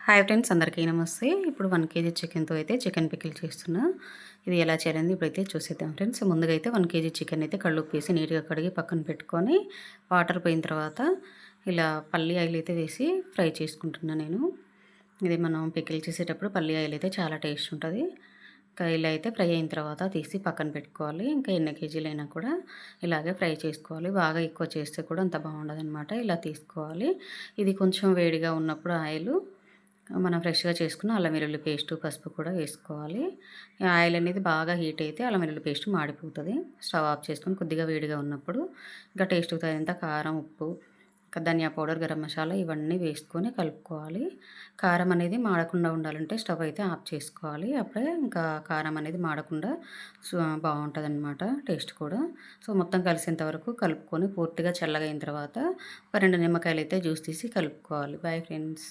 Hi friends, అందరికీ నమస్తే. ఇప్పుడు 1 కేజీ చికెన్‌తో అయితే చికెన్ పికిల్ చేస్తున్నా. ఇది ఎలా చేయాలని ఇప్పుడైతే చూసేద్దాం ఫ్రెండ్స్. ముందుగా అయితే 1 కేజీ చికెన్ అయితే కళ్ళుప్పేసి నీట్‌గా కడిగి పక్కన పెట్టుకొని, వాటర్ పోయిన తర్వాత ఇలా పల్లి ఆయిల్ అయితే వేసి ఫ్రై చేసుకుంటున్నా నేను. ఇది మనం పికిల్ చేసేటప్పుడు పల్లి ఆయిల్ అయితే చాలా టేస్ట్ ఉంటది. ఇంకా ఇలా అయితే ఫ్రై అయిన తర్వాత తీసి పక్కన పెట్టుకోవాలి. ఇంకా ఎన్ని కేజీలైనా కూడా ఇలాగే ఫ్రై చేసుకోవాలి. బాగా ఎక్కువ చేస్తే కూడా అంత బాగుండదనమాట. ఇలా తీసుకోవాలి. ఇది కొంచెం వేడిగా ఉన్నప్పుడు ఆయిలు మనం ఫ్రెష్‌గా చేసుకున్న అల్లం వెల్లుల్లి పేస్టు, పసుపు కూడా వేసుకోవాలి. ఈ ఆయిల్ అనేది బాగా హీట్ అయితే అల్లం వెల్లుల్లి పేస్ట్ మాడిపోతది. స్టవ్ ఆఫ్ చేసుకొని కొద్దిగా వేడిగా ఉన్నప్పుడు ఇంకా టేస్ట్‌కి తగినంత కారం, ఉప్పు, ఇంకా ధనియా పౌడర్, గరం మసాలా ఇవన్నీ వేసుకొని కలుపుకోవాలి. కారం అనేది మాడకుండా ఉండాలంటే స్టవ్ అయితే ఆఫ్ చేసుకోవాలి. అప్పుడే ఇంకా కారం అనేది మాడకుండా బావుంటదనమాట టేస్ట్ కూడా. సో, మొత్తం కలిసేంత వరకు కలుపుకొని పూర్తిగా చల్లగయిన తర్వాత ఒక 2 నిమ్మకాయలైతే జ్యూస్ తీసి కలుపుకోవాలి. Boy friends.